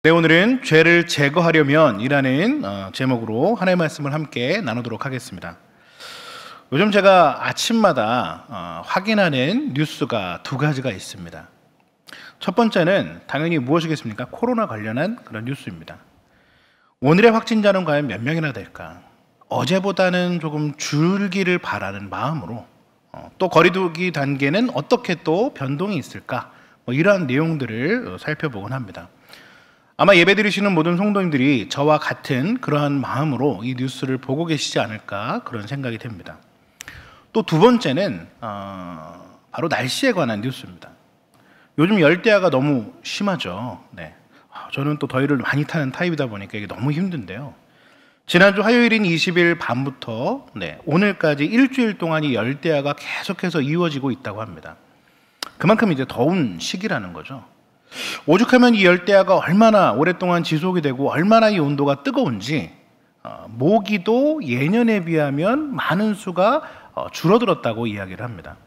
네, 오늘은 죄를 제거하려면 이라는 제목으로 하나님의 말씀을 함께 나누도록 하겠습니다. 요즘 제가 아침마다 확인하는 뉴스가 두 가지가 있습니다. 첫 번째는 당연히 무엇이겠습니까? 코로나 관련한 그런 뉴스입니다. 오늘의 확진자는 과연 몇 명이나 될까? 어제보다는 조금 줄기를 바라는 마음으로 또 거리두기 단계는 어떻게 또 변동이 있을까? 이러한 내용들을 살펴보곤 합니다. 아마 예배드리시는 모든 성도님들이 저와 같은 그러한 마음으로 이 뉴스를 보고 계시지 않을까 그런 생각이 됩니다. 또 두 번째는 바로 날씨에 관한 뉴스입니다. 요즘 열대야가 너무 심하죠. 네. 저는 또 더위를 많이 타는 타입이다 보니까 이게 너무 힘든데요. 지난주 화요일인 20일 밤부터 오늘까지 일주일 동안 이 열대야가 계속해서 이어지고 있다고 합니다. 그만큼 이제 더운 시기라는 거죠. 오죽하면 이 열대야가 얼마나 오랫동안 지속이 되고 얼마나 이 온도가 뜨거운지 모기도 예년에 비하면 많은 수가 줄어들었다고 이야기를 합니다.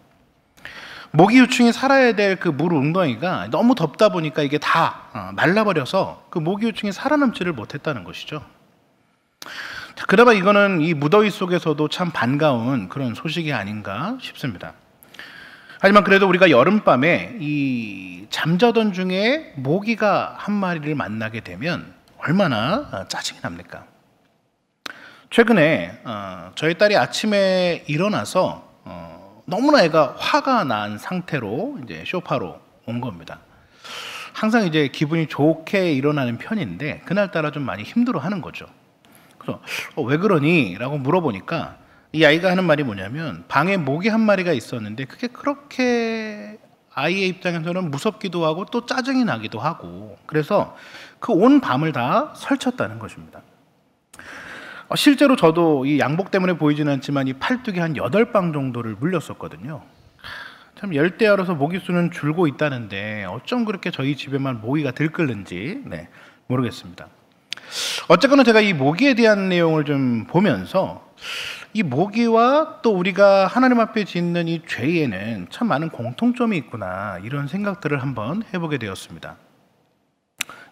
모기 유충이 살아야 될 그 물 웅덩이가 너무 덥다 보니까 이게 다 말라버려서 그 모기 유충이 살아남지를 못했다는 것이죠. 그나마 이거는 이 무더위 속에서도 참 반가운 그런 소식이 아닌가 싶습니다. 하지만 그래도 우리가 여름밤에 이 잠자던 중에 모기가 한 마리를 만나게 되면 얼마나 짜증이 납니까? 최근에 저희 딸이 아침에 일어나서 너무나 애가 화가 난 상태로 이제 소파로 온 겁니다. 항상 이제 기분이 좋게 일어나는 편인데 그날따라 좀 많이 힘들어하는 거죠. 그래서 왜 그러니? 라고 물어보니까 이 아이가 하는 말이 뭐냐면 방에 모기 한 마리가 있었는데 그게 그렇게 아이의 입장에서는 무섭기도 하고 또 짜증이 나기도 하고 그래서 그 온 밤을 다 설쳤다는 것입니다. 실제로 저도 이 양복 때문에 보이지는 않지만 이 팔뚝이 한 8방 정도를 물렸었거든요. 참 열대야로서 모기 수는 줄고 있다는데 어쩜 그렇게 저희 집에만 모기가 들끓는지 모르겠습니다. 어쨌거나 제가 이 모기에 대한 내용을 좀 보면서 이 모기와 또 우리가 하나님 앞에 짓는 이 죄에는 참 많은 공통점이 있구나 이런 생각들을 한번 해보게 되었습니다.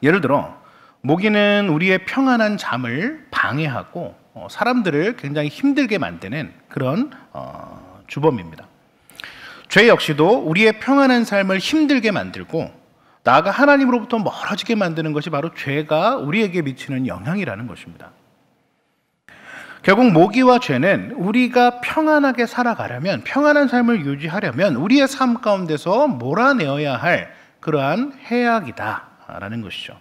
예를 들어 모기는 우리의 평안한 잠을 방해하고 사람들을 굉장히 힘들게 만드는 그런 주범입니다. 죄 역시도 우리의 평안한 삶을 힘들게 만들고 나아가 하나님으로부터 멀어지게 만드는 것이 바로 죄가 우리에게 미치는 영향이라는 것입니다. 결국 모기와 죄는 우리가 평안하게 살아가려면, 평안한 삶을 유지하려면 우리의 삶 가운데서 몰아내어야 할 그러한 해악이다라는 것이죠.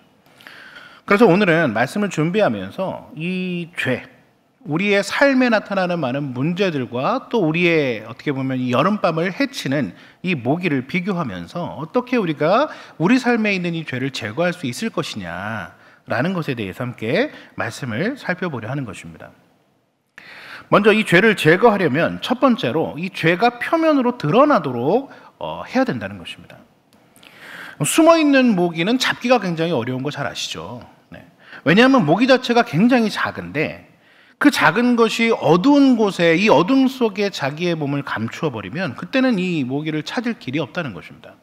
그래서 오늘은 말씀을 준비하면서 이 죄, 우리의 삶에 나타나는 많은 문제들과 또 우리의 어떻게 보면 이 여름밤을 해치는 이 모기를 비교하면서 어떻게 우리가 우리 삶에 있는 이 죄를 제거할 수 있을 것이냐라는 것에 대해서 함께 말씀을 살펴보려 하는 것입니다. 먼저 이 죄를 제거하려면 첫 번째로 이 죄가 표면으로 드러나도록 해야 된다는 것입니다. 숨어있는 모기는 잡기가 굉장히 어려운 거 잘 아시죠? 왜냐하면 모기 자체가 굉장히 작은데 그 작은 것이 어두운 곳에 이 어둠 속에 자기의 몸을 감추어 버리면 그때는 이 모기를 찾을 길이 없다는 것입니다.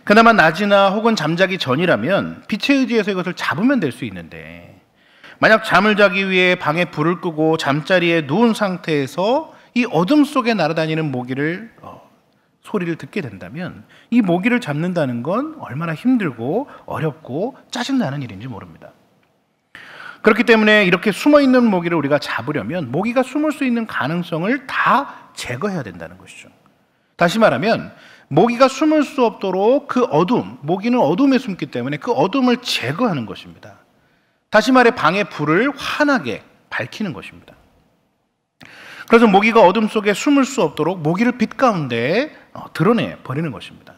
그나마 낮이나 혹은 잠자기 전이라면 빛에 의지해서 이것을 잡으면 될 수 있는데 만약 잠을 자기 위해 방에 불을 끄고 잠자리에 누운 상태에서 이 어둠 속에 날아다니는 모기를 소리를 듣게 된다면 이 모기를 잡는다는 건 얼마나 힘들고 어렵고 짜증나는 일인지 모릅니다. 그렇기 때문에 이렇게 숨어있는 모기를 우리가 잡으려면 모기가 숨을 수 있는 가능성을 다 제거해야 된다는 것이죠. 다시 말하면 모기가 숨을 수 없도록 그 어둠, 모기는 어둠에 숨기 때문에 그 어둠을 제거하는 것입니다. 다시 말해 방의 불을 환하게 밝히는 것입니다. 그래서 모기가 어둠 속에 숨을 수 없도록 모기를 빛 가운데 드러내 버리는 것입니다.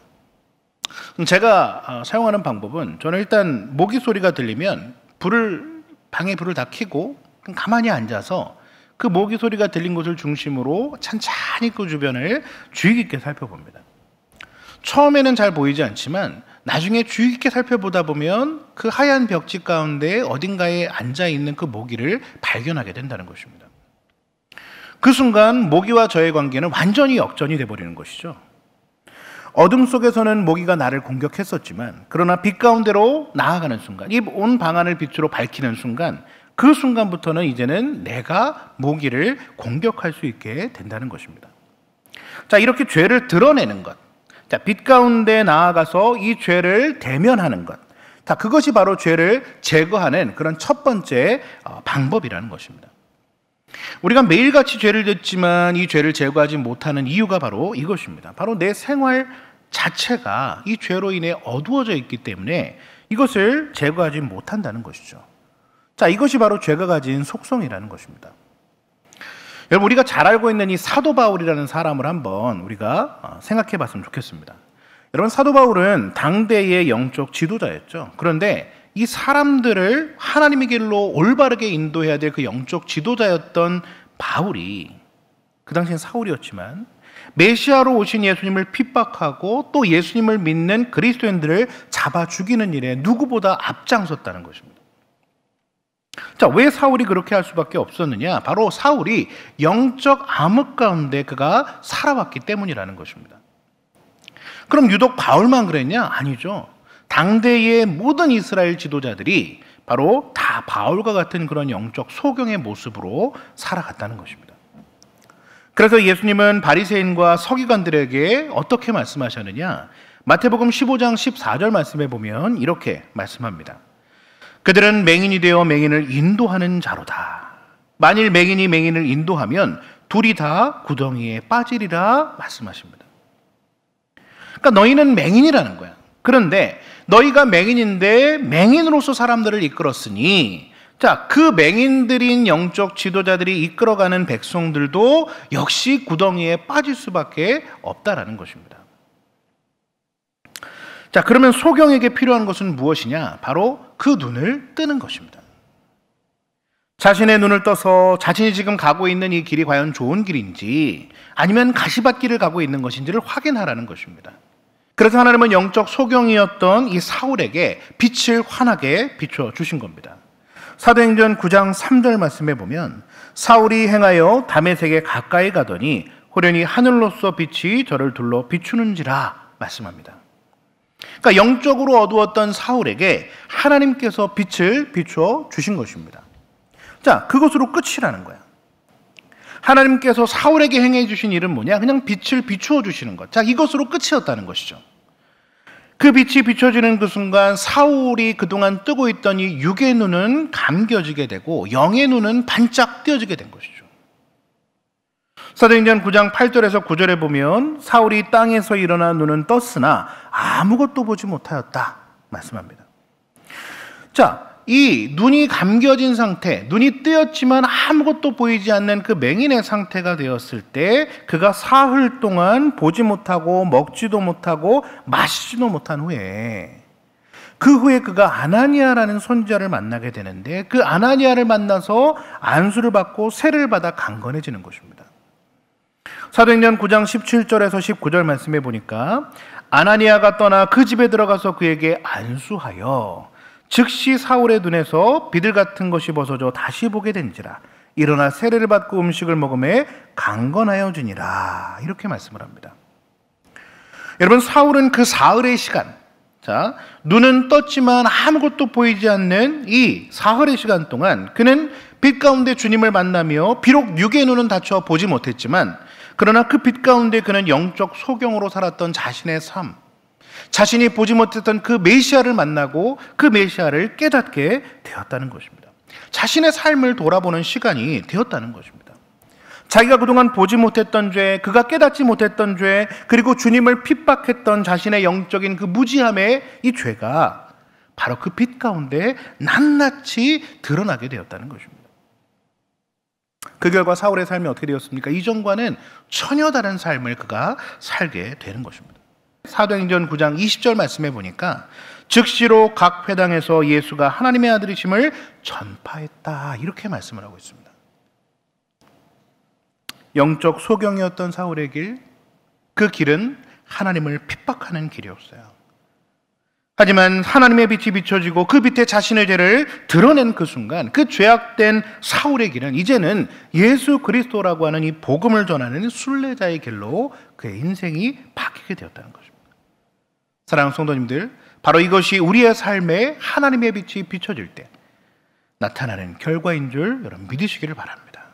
제가 사용하는 방법은 저는 일단 모기 소리가 들리면 방에 불을 다 켜고 가만히 앉아서 그 모기 소리가 들린 곳을 중심으로 찬찬히 그 주변을 주의 깊게 살펴봅니다. 처음에는 잘 보이지 않지만 나중에 주의 깊게 살펴보다 보면 그 하얀 벽지 가운데 어딘가에 앉아있는 그 모기를 발견하게 된다는 것입니다. 그 순간 모기와 저의 관계는 완전히 역전이 돼버리는 것이죠. 어둠 속에서는 모기가 나를 공격했었지만 그러나 빛 가운데로 나아가는 순간, 이 온 방안을 빛으로 밝히는 순간, 그 순간부터는 이제는 내가 모기를 공격할 수 있게 된다는 것입니다. 자, 이렇게 죄를 드러내는 것, 자, 빛 가운데 나아가서 이 죄를 대면하는 것, 자, 그것이 바로 죄를 제거하는 그런 첫 번째 방법이라는 것입니다. 우리가 매일같이 죄를 짓지만 이 죄를 제거하지 못하는 이유가 바로 이것입니다. 바로 내 생활 자체가 이 죄로 인해 어두워져 있기 때문에 이것을 제거하지 못한다는 것이죠. 자, 이것이 바로 죄가 가진 속성이라는 것입니다. 여러분, 우리가 잘 알고 있는 이 사도 바울이라는 사람을 한번 우리가 생각해 봤으면 좋겠습니다. 여러분, 사도 바울은 당대의 영적 지도자였죠. 그런데 이 사람들을 하나님의 길로 올바르게 인도해야 될 그 영적 지도자였던 바울이, 그 당시엔 사울이었지만 메시아로 오신 예수님을 핍박하고 또 예수님을 믿는 그리스도인들을 잡아 죽이는 일에 누구보다 앞장섰다는 것입니다. 자, 왜 사울이 그렇게 할 수밖에 없었느냐? 바로 사울이 영적 암흑 가운데 그가 살아왔기 때문이라는 것입니다. 그럼 유독 바울만 그랬냐? 아니죠. 당대의 모든 이스라엘 지도자들이 바로 다 바울과 같은 그런 영적 소경의 모습으로 살아갔다는 것입니다. 그래서 예수님은 바리새인과 서기관들에게 어떻게 말씀하셨느냐? 마태복음 15장 14절 말씀에 보면 이렇게 말씀합니다. 그들은 맹인이 되어 맹인을 인도하는 자로다. 만일 맹인이 맹인을 인도하면 둘이 다 구덩이에 빠지리라 말씀하십니다. 그러니까 너희는 맹인이라는 거야. 그런데 너희가 맹인인데 맹인으로서 사람들을 이끌었으니, 자, 그 맹인들인 영적 지도자들이 이끌어가는 백성들도 역시 구덩이에 빠질 수밖에 없다라는 것입니다. 자, 그러면 소경에게 필요한 것은 무엇이냐? 바로 그 눈을 뜨는 것입니다. 자신의 눈을 떠서 자신이 지금 가고 있는 이 길이 과연 좋은 길인지 아니면 가시밭길을 가고 있는 것인지를 확인하라는 것입니다. 그래서 하나님은 영적 소경이었던 이 사울에게 빛을 환하게 비춰주신 겁니다. 사도행전 9장 3절 말씀에 보면 사울이 행하여 다메섹에 가까이 가더니 호련히 하늘로서 빛이 저를 둘러 비추는지라 말씀합니다. 그러니까 영적으로 어두웠던 사울에게 하나님께서 빛을 비추어 주신 것입니다. 자, 그것으로 끝이라는 거야. 하나님께서 사울에게 행해 주신 일은 뭐냐? 그냥 빛을 비추어 주시는 것. 자, 이것으로 끝이었다는 것이죠. 그 빛이 비춰지는 그 순간 사울이 그동안 뜨고 있던 이 육의 눈은 감겨지게 되고 영의 눈은 반짝 띄어지게 된 것이죠. 사도행전 9장 8절에서 9절에 보면 사울이 땅에서 일어나 눈은 떴으나 아무것도 보지 못하였다 말씀합니다. 자, 이 눈이 감겨진 상태, 눈이 뜨였지만 아무것도 보이지 않는 그 맹인의 상태가 되었을 때 그가 사흘 동안 보지 못하고 먹지도 못하고 마시지도 못한 후에, 그 후에 그가 아나니아라는 선지자를 만나게 되는데 그 아나니아를 만나서 안수를 받고 세를 받아 강건해지는 것입니다. 사도행전 9장 17절에서 19절 말씀해 보니까 아나니아가 떠나 그 집에 들어가서 그에게 안수하여 즉시 사울의 눈에서 비들 같은 것이 벗어져 다시 보게 된지라. 일어나 세례를 받고 음식을 먹음에 강건하여 지니라. 이렇게 말씀을 합니다. 여러분, 사울은 그 사흘의 시간, 자, 눈은 떴지만 아무것도 보이지 않는 이 사흘의 시간 동안 그는 빛 가운데 주님을 만나며 비록 육의 눈은 닫혀 보지 못했지만 그러나 그 빛 가운데 그는 영적 소경으로 살았던 자신의 삶, 자신이 보지 못했던 그 메시아를 만나고 그 메시아를 깨닫게 되었다는 것입니다. 자신의 삶을 돌아보는 시간이 되었다는 것입니다. 자기가 그동안 보지 못했던 죄, 그가 깨닫지 못했던 죄, 그리고 주님을 핍박했던 자신의 영적인 그 무지함의 이 죄가 바로 그 빛 가운데 낱낱이 드러나게 되었다는 것입니다. 그 결과 사울의 삶이 어떻게 되었습니까? 이전과는 전혀 다른 삶을 그가 살게 되는 것입니다. 사도행전 9장 20절 말씀해 보니까 즉시로 각 회당에서 예수가 하나님의 아들이심을 전파했다, 이렇게 말씀을 하고 있습니다. 영적 소경이었던 사울의 길, 그 길은 하나님을 핍박하는 길이었어요. 하지만 하나님의 빛이 비춰지고 그 빛에 자신의 죄를 드러낸 그 순간 그 죄악된 사울의 길은 이제는 예수 그리스도라고 하는 이 복음을 전하는 순례자의 길로 그의 인생이 바뀌게 되었다는 것입니다. 사랑하는 성도님들, 바로 이것이 우리의 삶에 하나님의 빛이 비춰질 때 나타나는 결과인 줄 여러분 믿으시기를 바랍니다.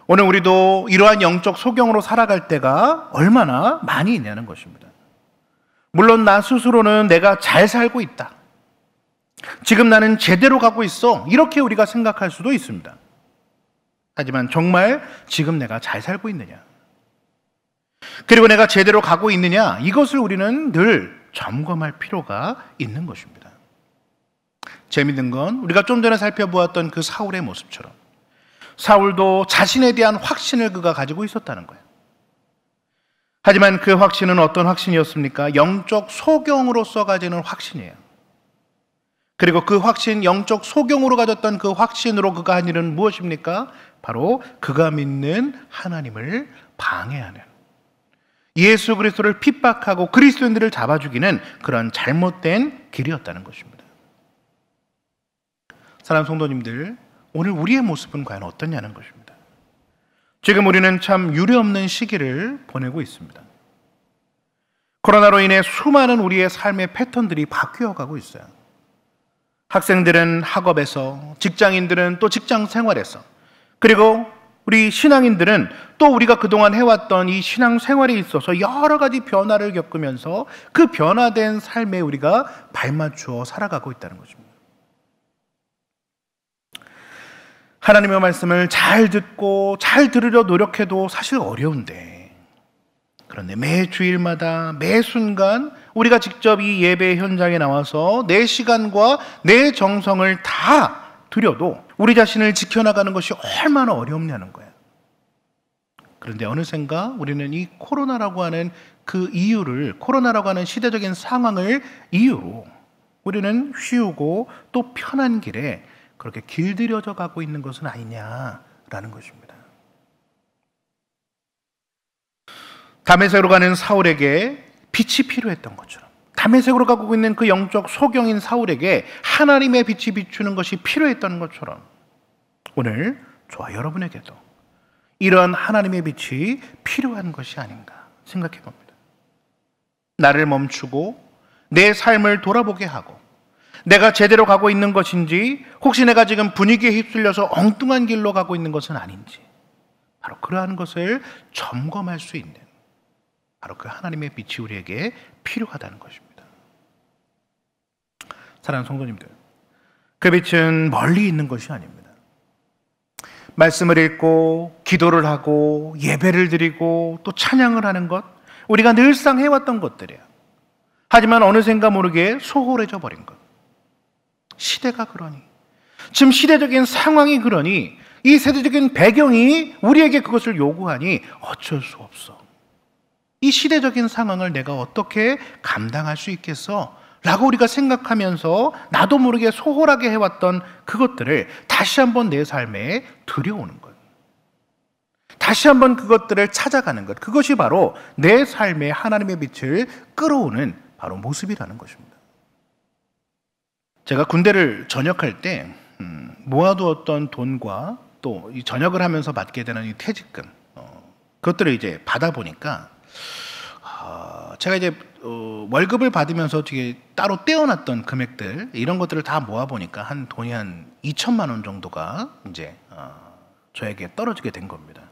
오늘 우리도 이러한 영적 소경으로 살아갈 때가 얼마나 많이 있냐는 것입니다. 물론 나 스스로는 내가 잘 살고 있다, 지금 나는 제대로 가고 있어, 이렇게 우리가 생각할 수도 있습니다. 하지만 정말 지금 내가 잘 살고 있느냐, 그리고 내가 제대로 가고 있느냐, 이것을 우리는 늘 점검할 필요가 있는 것입니다. 재미있는 건 우리가 좀 전에 살펴보았던 그 사울의 모습처럼 사울도 자신에 대한 확신을 그가 가지고 있었다는 거예요. 하지만 그 확신은 어떤 확신이었습니까? 영적 소경으로서 가지는 확신이에요. 그리고 그 확신, 영적 소경으로 가졌던 그 확신으로 그가 한 일은 무엇입니까? 바로 그가 믿는 하나님을 방해하는, 예수 그리스도를 핍박하고 그리스도인들을 잡아죽이는 그런 잘못된 길이었다는 것입니다. 사랑하는 성도님들, 오늘 우리의 모습은 과연 어떠냐는 것입니다. 지금 우리는 참 유례없는 시기를 보내고 있습니다. 코로나로 인해 수많은 우리의 삶의 패턴들이 바뀌어가고 있어요. 학생들은 학업에서, 직장인들은 또 직장 생활에서, 그리고 우리 신앙인들은 또 우리가 그동안 해왔던 이 신앙 생활에 있어서 여러 가지 변화를 겪으면서 그 변화된 삶에 우리가 발맞추어 살아가고 있다는 것입니다. 하나님의 말씀을 잘 듣고 잘 들으려 노력해도 사실 어려운데, 그런데 매 주일마다 매 순간 우리가 직접 이 예배 현장에 나와서 내 시간과 내 정성을 다 들여도 우리 자신을 지켜나가는 것이 얼마나 어렵냐는 거예요. 그런데 어느샌가 우리는 이 코로나라고 하는 그 이유를, 코로나라고 하는 시대적인 상황을 이유로 우리는 쉬우고 또 편한 길에 그렇게 길들여져 가고 있는 것은 아니냐라는 것입니다. 다메섹으로 가는 사울에게 빛이 필요했던 것처럼, 다메섹으로 가고 있는 그 영적 소경인 사울에게 하나님의 빛이 비추는 것이 필요했던 것처럼 오늘 저와 여러분에게도 이러한 하나님의 빛이 필요한 것이 아닌가 생각해 봅니다. 나를 멈추고 내 삶을 돌아보게 하고 내가 제대로 가고 있는 것인지, 혹시 내가 지금 분위기에 휩쓸려서 엉뚱한 길로 가고 있는 것은 아닌지, 바로 그러한 것을 점검할 수 있는 바로 그 하나님의 빛이 우리에게 필요하다는 것입니다. 사랑하는 성도님들, 그 빛은 멀리 있는 것이 아닙니다. 말씀을 읽고 기도를 하고 예배를 드리고 또 찬양을 하는 것, 우리가 늘상 해왔던 것들이에요. 하지만 어느샌가 모르게 소홀해져 버린 것, 시대가 그러니, 지금 시대적인 상황이 그러니, 이 세대적인 배경이 우리에게 그것을 요구하니 어쩔 수 없어. 이 시대적인 상황을 내가 어떻게 감당할 수 있겠어? 라고 우리가 생각하면서 나도 모르게 소홀하게 해왔던 그것들을 다시 한번 내 삶에 들여오는 것, 다시 한번 그것들을 찾아가는 것, 그것이 바로 내 삶에 하나님의 빛을 끌어오는 바로 모습이라는 것입니다. 제가 군대를 전역할 때 모아두었던 돈과 또 이 전역을 하면서 받게 되는 이 퇴직금, 그것들을 이제 받아보니까 제가 이제 월급을 받으면서 어떻게 따로 떼어놨던 금액들, 이런 것들을 다 모아보니까 돈이 한 2천만 원 정도가 이제 저에게 떨어지게 된 겁니다.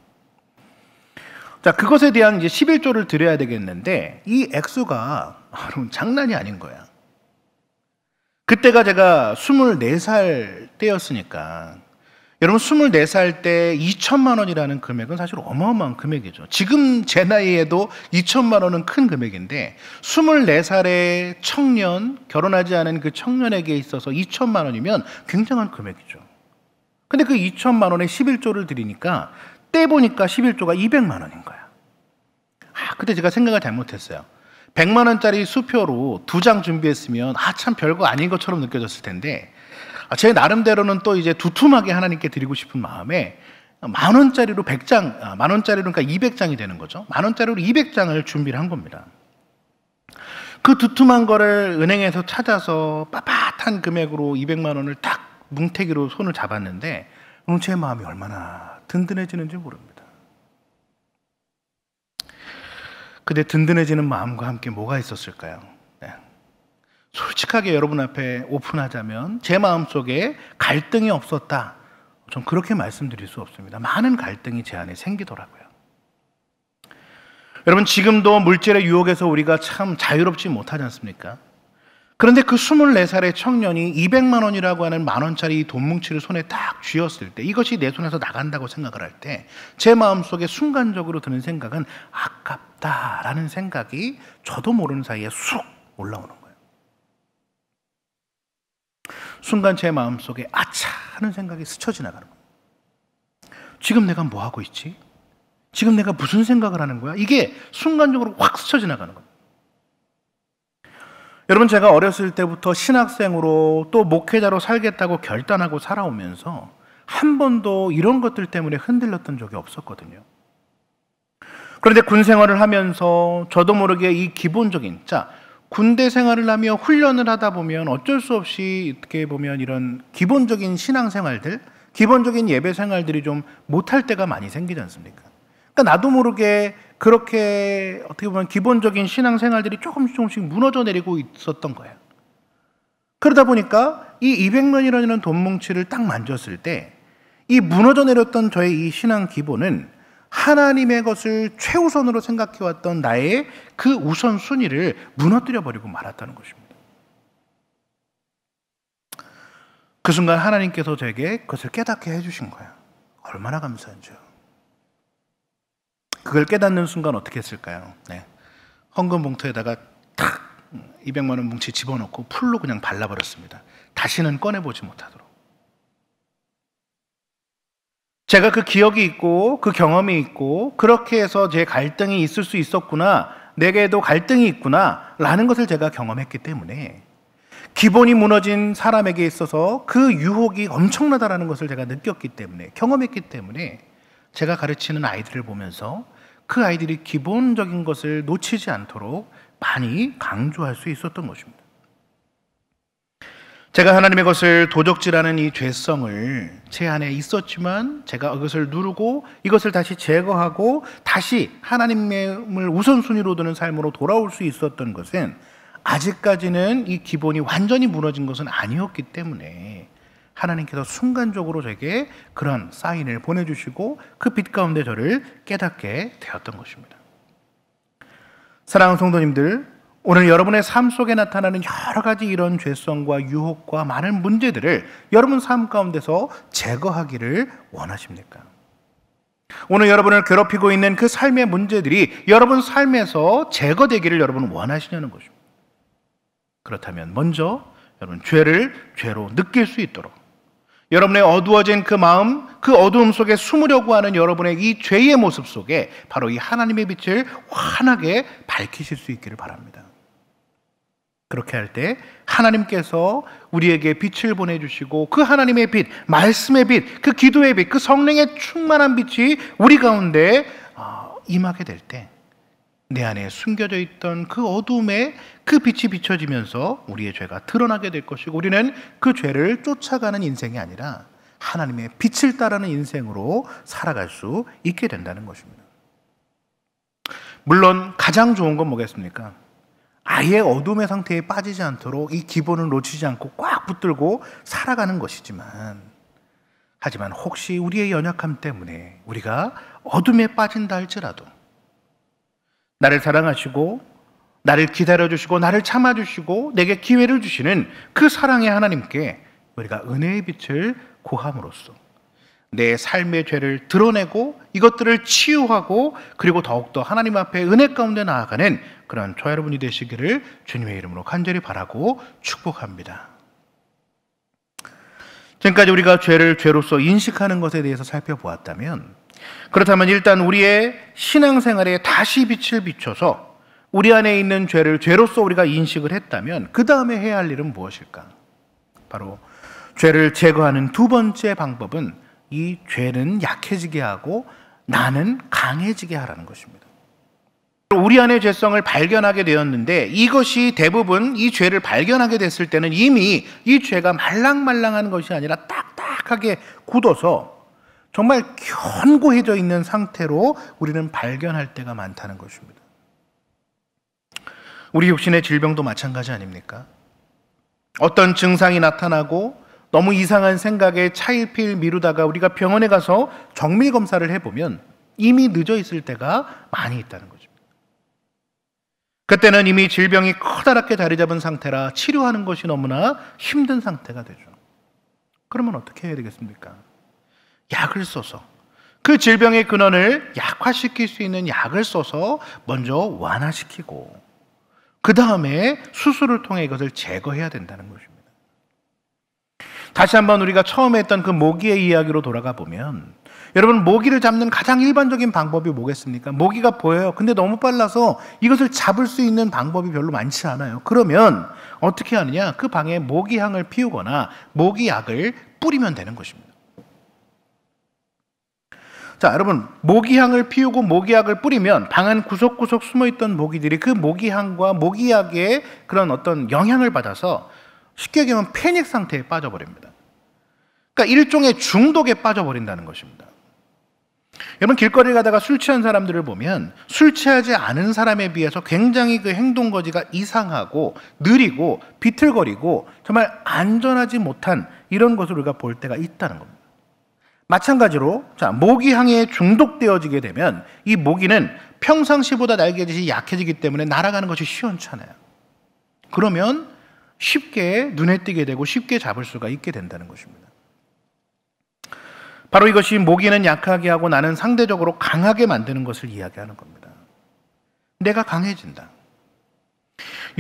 자, 그것에 대한 이제 11조를 드려야 되겠는데 이 액수가 여러분 장난이 아닌 거야. 그때가 제가 24살 때였으니까, 여러분 24살 때 2천만 원이라는 금액은 사실 어마어마한 금액이죠. 지금 제 나이에도 2천만 원은 큰 금액인데 24살의 청년, 결혼하지 않은 그 청년에게 있어서 2천만 원이면 굉장한 금액이죠. 근데 그 2천만 원에 11조를 드리니까 떼보니까 11조가 200만 원인 거야. 그때 제가 생각을 잘못했어요. 100만 원짜리 수표로 2장 준비했으면 참 별거 아닌 것처럼 느껴졌을 텐데, 제 나름대로는 또 이제 두툼하게 하나님께 드리고 싶은 마음에 만 원짜리로 100장, 만 원짜리로 그러니까 200장이 되는 거죠. 만 원짜리로 200장을 준비를 한 겁니다. 그 두툼한 거를 은행에서 찾아서 빳빳한 금액으로 200만 원을 딱 뭉태기로 손을 잡았는데 제 마음이 얼마나 든든해지는지 모릅니다. 근데 든든해지는 마음과 함께 뭐가 있었을까요? 네. 솔직하게 여러분 앞에 오픈하자면 제 마음속에 갈등이 없었다. 전 그렇게 말씀드릴 수 없습니다. 많은 갈등이 제 안에 생기더라고요. 여러분, 지금도 물질의 유혹에서 우리가 참 자유롭지 못하지 않습니까? 그런데 그 24살의 청년이 200만 원이라고 하는 만원짜리 돈 뭉치를 손에 딱 쥐었을 때, 이것이 내 손에서 나간다고 생각을 할 때 제 마음속에 순간적으로 드는 생각은 아깝다라는 생각이 저도 모르는 사이에 쑥 올라오는 거예요. 순간 제 마음속에 아차 하는 생각이 스쳐 지나가는 거예요. 지금 내가 뭐 하고 있지? 지금 내가 무슨 생각을 하는 거야? 이게 순간적으로 확 스쳐 지나가는 거예요. 여러분, 제가 어렸을 때부터 신학생으로 또 목회자로 살겠다고 결단하고 살아오면서 한 번도 이런 것들 때문에 흔들렸던 적이 없었거든요. 그런데 군 생활을 하면서 저도 모르게 이 기본적인, 군대 생활을 하며 훈련을 하다 보면 어쩔 수 없이 어떻게 보면 이런 기본적인 신앙생활들, 기본적인 예배 생활들이 좀 못할 때가 많이 생기지 않습니까? 그러니까 나도 모르게 그렇게 어떻게 보면 기본적인 신앙생활들이 조금씩 무너져 내리고 있었던 거예요. 그러다 보니까 이 200년이라는 돈 뭉치를 딱 만졌을 때 이 무너져 내렸던 저의 이 신앙 기본은 하나님의 것을 최우선으로 생각해왔던 나의 그 우선순위를 무너뜨려버리고 말았다는 것입니다. 그 순간 하나님께서 저에게 그것을 깨닫게 해주신 거예요. 얼마나 감사한지요. 그걸 깨닫는 순간 어떻게 했을까요? 네. 헌금 봉투에다가 탁 200만 원 뭉치 집어넣고 풀로 그냥 발라버렸습니다. 다시는 꺼내보지 못하도록. 제가 그 기억이 있고 그 경험이 있고 그렇게 해서 제 갈등이 있을 수 있었구나, 내게도 갈등이 있구나 라는 것을 제가 경험했기 때문에 기본이 무너진 사람에게 있어서 그 유혹이 엄청나다라는 것을 제가 느꼈기 때문에, 경험했기 때문에 제가 가르치는 아이들을 보면서 그 아이들이 기본적인 것을 놓치지 않도록 많이 강조할 수 있었던 것입니다. 제가 하나님의 것을 도적질하는 이 죄성을 제 안에 있었지만 제가 이것을 누르고 이것을 다시 제거하고 다시 하나님을 우선순위로 두는 삶으로 돌아올 수 있었던 것은 아직까지는 이 기본이 완전히 무너진 것은 아니었기 때문에 하나님께서 순간적으로 저에게 그런 사인을 보내주시고 그 빛 가운데 저를 깨닫게 되었던 것입니다. 사랑하는 성도님들, 오늘 여러분의 삶 속에 나타나는 여러 가지 이런 죄성과 유혹과 많은 문제들을 여러분 삶 가운데서 제거하기를 원하십니까? 오늘 여러분을 괴롭히고 있는 그 삶의 문제들이 여러분 삶에서 제거되기를 여러분 원하시냐는 것입니다. 그렇다면 먼저 여러분 죄를 죄로 느낄 수 있도록, 여러분의 어두워진 그 마음, 그 어두움 속에 숨으려고 하는 여러분의 이 죄의 모습 속에 바로 이 하나님의 빛을 환하게 밝히실 수 있기를 바랍니다. 그렇게 할 때 하나님께서 우리에게 빛을 보내주시고 그 하나님의 빛, 말씀의 빛, 그 기도의 빛, 그 성령의 충만한 빛이 우리 가운데 임하게 될 때 내 안에 숨겨져 있던 그 어둠에 그 빛이 비춰지면서 우리의 죄가 드러나게 될 것이고 우리는 그 죄를 쫓아가는 인생이 아니라 하나님의 빛을 따르는 인생으로 살아갈 수 있게 된다는 것입니다. 물론 가장 좋은 건 뭐겠습니까? 아예 어둠의 상태에 빠지지 않도록 이 기본을 놓치지 않고 꽉 붙들고 살아가는 것이지만, 하지만 혹시 우리의 연약함 때문에 우리가 어둠에 빠진다 할지라도 나를 사랑하시고 나를 기다려주시고 나를 참아주시고 내게 기회를 주시는 그 사랑의 하나님께 우리가 은혜의 빛을 고함으로써 내 삶의 죄를 드러내고 이것들을 치유하고 그리고 더욱더 하나님 앞에 은혜 가운데 나아가는 그런 저와 여러분이 되시기를 주님의 이름으로 간절히 바라고 축복합니다. 지금까지 우리가 죄를 죄로서 인식하는 것에 대해서 살펴보았다면, 그렇다면 일단 우리의 신앙생활에 다시 빛을 비춰서 우리 안에 있는 죄를 죄로서 우리가 인식을 했다면 그 다음에 해야 할 일은 무엇일까? 바로 죄를 제거하는 두 번째 방법은 이 죄는 약해지게 하고 나는 강해지게 하라는 것입니다. 우리 안의 죄성을 발견하게 되었는데 이것이 대부분 이 죄를 발견하게 됐을 때는 이미 이 죄가 말랑말랑한 것이 아니라 딱딱하게 굳어서 정말 견고해져 있는 상태로 우리는 발견할 때가 많다는 것입니다. 우리 육신의 질병도 마찬가지 아닙니까? 어떤 증상이 나타나고 너무 이상한 생각에 차일피일 미루다가 우리가 병원에 가서 정밀 검사를 해보면 이미 늦어 있을 때가 많이 있다는 거죠. 그때는 이미 질병이 커다랗게 자리 잡은 상태라 치료하는 것이 너무나 힘든 상태가 되죠. 그러면 어떻게 해야 되겠습니까? 약을 써서 그 질병의 근원을 약화시킬 수 있는 약을 써서 먼저 완화시키고 그 다음에 수술을 통해 이것을 제거해야 된다는 것입니다. 다시 한번 우리가 처음에 했던 그 모기의 이야기로 돌아가 보면, 여러분, 모기를 잡는 가장 일반적인 방법이 뭐겠습니까? 모기가 보여요. 근데 너무 빨라서 이것을 잡을 수 있는 방법이 별로 많지 않아요. 그러면 어떻게 하느냐? 그 방에 모기향을 피우거나 모기약을 뿌리면 되는 것입니다. 자, 여러분, 모기향을 피우고 모기약을 뿌리면 방 안 구석구석 숨어있던 모기들이 그 모기향과 모기약의 그런 어떤 영향을 받아서 쉽게 얘기하면 패닉 상태에 빠져버립니다. 그러니까 일종의 중독에 빠져버린다는 것입니다. 여러분, 길거리 가다가 술 취한 사람들을 보면 술 취하지 않은 사람에 비해서 굉장히 그 행동거지가 이상하고 느리고 비틀거리고 정말 안전하지 못한 이런 것을 우리가 볼 때가 있다는 겁니다. 마찬가지로 모기향에 중독되어지게 되면 이 모기는 평상시보다 날개짓이 약해지기 때문에 날아가는 것이 시원찮아요. 그러면 쉽게 눈에 띄게 되고 쉽게 잡을 수가 있게 된다는 것입니다. 바로 이것이 모기는 약하게 하고 나는 상대적으로 강하게 만드는 것을 이야기하는 겁니다. 내가 강해진다.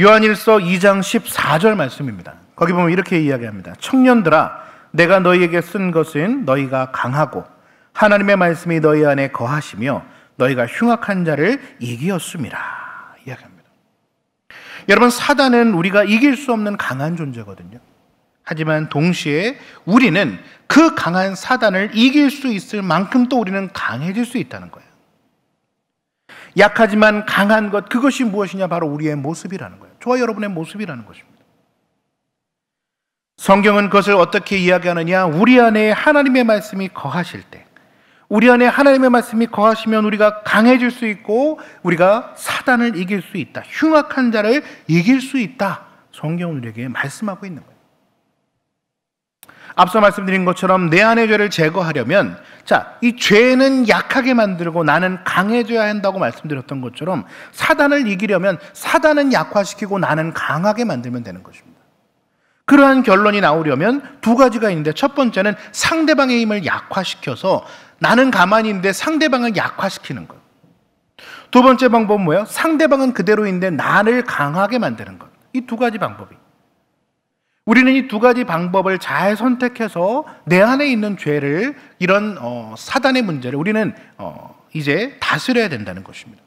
요한일서 2장 14절 말씀입니다. 거기 보면 이렇게 이야기합니다. 청년들아, 내가 너희에게 쓴 것은 너희가 강하고 하나님의 말씀이 너희 안에 거하시며 너희가 흉악한 자를 이기었음이라 이야기합니다. 여러분, 사단은 우리가 이길 수 없는 강한 존재거든요. 하지만 동시에 우리는 그 강한 사단을 이길 수 있을 만큼 또 우리는 강해질 수 있다는 거예요. 약하지만 강한 것, 그것이 무엇이냐? 바로 우리의 모습이라는 거예요. 저와 여러분의 모습이라는 것입니다. 성경은 그것을 어떻게 이야기하느냐? 우리 안에 하나님의 말씀이 거하실 때, 우리 안에 하나님의 말씀이 거하시면 우리가 강해질 수 있고 우리가 사단을 이길 수 있다. 흉악한 자를 이길 수 있다. 성경은 우리에게 말씀하고 있는 거예요. 앞서 말씀드린 것처럼 내 안의 죄를 제거하려면, 이 죄는 약하게 만들고 나는 강해져야 한다고 말씀드렸던 것처럼 사단을 이기려면 사단은 약화시키고 나는 강하게 만들면 되는 것입니다. 그러한 결론이 나오려면 두 가지가 있는데, 첫 번째는 상대방의 힘을 약화시켜서 나는 가만히 있는데 상대방을 약화시키는 것. 두 번째 방법은 뭐예요? 상대방은 그대로인데 나를 강하게 만드는 것. 이 두 가지 방법이. 우리는 이 두 가지 방법을 잘 선택해서 내 안에 있는 죄를, 이런 사단의 문제를 우리는 이제 다스려야 된다는 것입니다.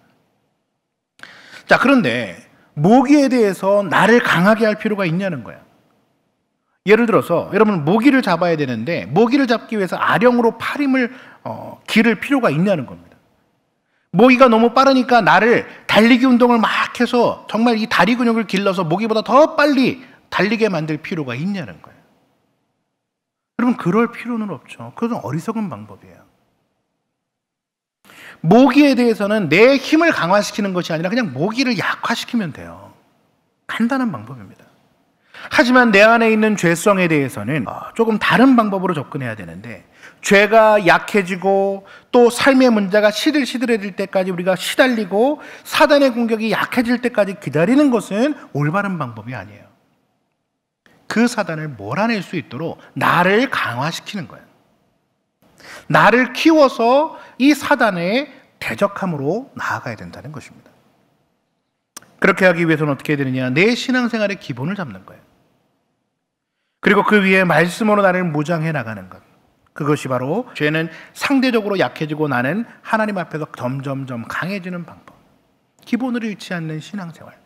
그런데 모기에 대해서 나를 강하게 할 필요가 있냐는 거야. 예를 들어서 여러분, 모기를 잡아야 되는데 모기를 잡기 위해서 아령으로 팔힘을 기를 필요가 있냐는 겁니다. 모기가 너무 빠르니까 나를 달리기 운동을 막 해서 정말 이 다리 근육을 길러서 모기보다 더 빨리 달리게 만들 필요가 있냐는 거예요. 여러분, 그럴 필요는 없죠. 그것은 어리석은 방법이에요. 모기에 대해서는 내 힘을 강화시키는 것이 아니라 그냥 모기를 약화시키면 돼요. 간단한 방법입니다. 하지만 내 안에 있는 죄성에 대해서는 조금 다른 방법으로 접근해야 되는데, 죄가 약해지고 또 삶의 문제가 시들시들해질 때까지 우리가 시달리고 사단의 공격이 약해질 때까지 기다리는 것은 올바른 방법이 아니에요. 그 사단을 몰아낼 수 있도록 나를 강화시키는 거예요. 나를 키워서 이 사단의 대적함으로 나아가야 된다는 것입니다. 그렇게 하기 위해서는 어떻게 해야 되느냐? 내 신앙생활의 기본을 잡는 거예요. 그리고 그 위에 말씀으로 나를 무장해 나가는 것. 그것이 바로 죄는 상대적으로 약해지고 나는 하나님 앞에서 점점점 강해지는 방법. 기본을 잃지 않는 신앙생활.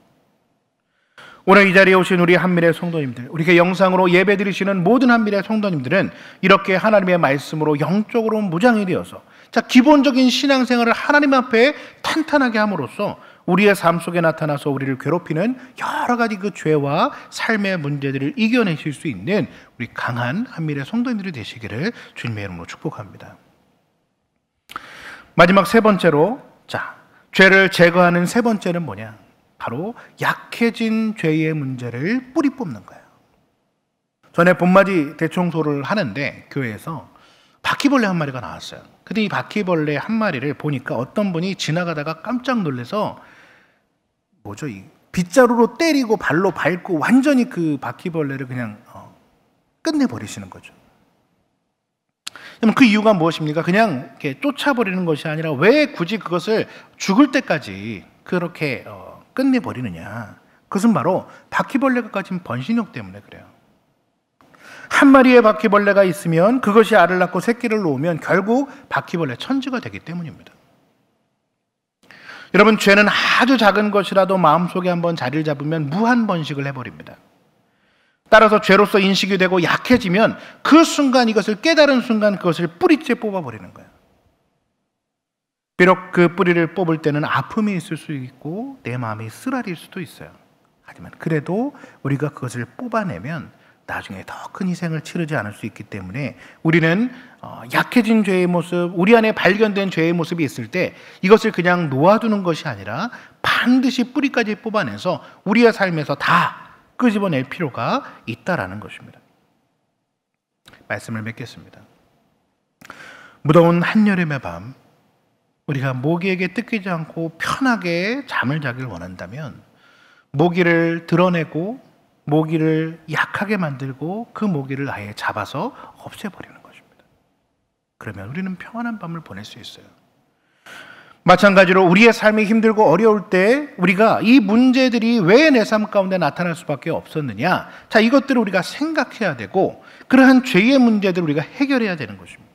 오늘 이 자리에 오신 우리 한미래 성도님들, 우리에게 영상으로 예배 드리시는 모든 한미래 성도님들은 이렇게 하나님의 말씀으로 영적으로 무장이 되어서 기본적인 신앙생활을 하나님 앞에 탄탄하게 함으로써 우리의 삶 속에 나타나서 우리를 괴롭히는 여러 가지 그 죄와 삶의 문제들을 이겨내실 수 있는 우리 강한 한미래 성도님들이 되시기를 주님의 이름으로 축복합니다. 마지막 세 번째로, 죄를 제거하는 세 번째는 뭐냐? 바로 약해진 죄의 문제를 뿌리 뽑는 거예요. 전에 봄맞이 대청소를 하는데 교회에서 바퀴벌레 한 마리가 나왔어요. 근데 이 바퀴벌레 한 마리를 보니까 어떤 분이 지나가다가 깜짝 놀라서 뭐죠? 이 빗자루로 때리고 발로 밟고 완전히 그 바퀴벌레를 그냥 끝내버리시는 거죠. 그럼 그 이유가 무엇입니까? 그냥 이렇게 쫓아버리는 것이 아니라 왜 굳이 그것을 죽을 때까지 그렇게 끝내버리느냐? 그것은 바로 바퀴벌레가 가진 번식력 때문에 그래요. 한 마리의 바퀴벌레가 있으면 그것이 알을 낳고 새끼를 놓으면 결국 바퀴벌레 천지가 되기 때문입니다. 여러분, 죄는 아주 작은 것이라도 마음속에 한번 자리를 잡으면 무한 번식을 해버립니다. 따라서 죄로서 인식이 되고 약해지면 그 순간, 이것을 깨달은 순간 그것을 뿌리째 뽑아버리는 거예요. 비록 그 뿌리를 뽑을 때는 아픔이 있을 수 있고 내 마음이 쓰라릴 수도 있어요. 하지만 그래도 우리가 그것을 뽑아내면 나중에 더 큰 희생을 치르지 않을 수 있기 때문에 우리는 약해진 죄의 모습, 우리 안에 발견된 죄의 모습이 있을 때 이것을 그냥 놓아두는 것이 아니라 반드시 뿌리까지 뽑아내서 우리의 삶에서 다 끄집어낼 필요가 있다라는 것입니다. 말씀을 맺겠습니다. 무더운 한여름의 밤, 우리가 모기에게 뜯기지 않고 편하게 잠을 자길 원한다면 모기를 드러내고 모기를 약하게 만들고 그 모기를 아예 잡아서 없애버리는 것입니다. 그러면 우리는 평안한 밤을 보낼 수 있어요. 마찬가지로 우리의 삶이 힘들고 어려울 때 우리가 이 문제들이 왜 내 삶 가운데 나타날 수밖에 없었느냐, 자, 이것들을 우리가 생각해야 되고 그러한 죄의 문제들을 우리가 해결해야 되는 것입니다.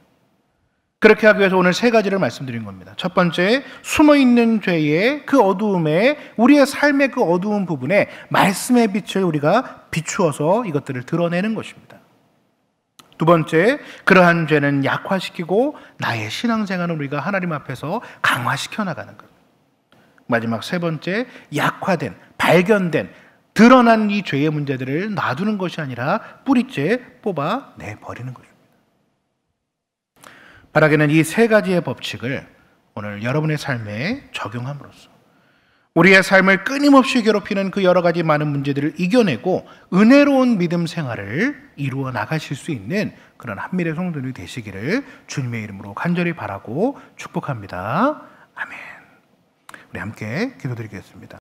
그렇게 하기 위해서 오늘 세 가지를 말씀드린 겁니다. 첫 번째, 숨어있는 죄의 그 어두움에, 우리의 삶의 그 어두운 부분에 말씀의 빛을 우리가 비추어서 이것들을 드러내는 것입니다. 두 번째, 그러한 죄는 약화시키고 나의 신앙생활을 우리가 하나님 앞에서 강화시켜 나가는 것. 마지막 세 번째, 약화된, 발견된, 드러난 이 죄의 문제들을 놔두는 것이 아니라 뿌리째 뽑아내버리는 것입니다. 바라기는 이 세 가지의 법칙을 오늘 여러분의 삶에 적용함으로써 우리의 삶을 끊임없이 괴롭히는 그 여러 가지 많은 문제들을 이겨내고 은혜로운 믿음 생활을 이루어 나가실 수 있는 그런 한미래 성도들이 되시기를 주님의 이름으로 간절히 바라고 축복합니다. 아멘. 우리 함께 기도드리겠습니다.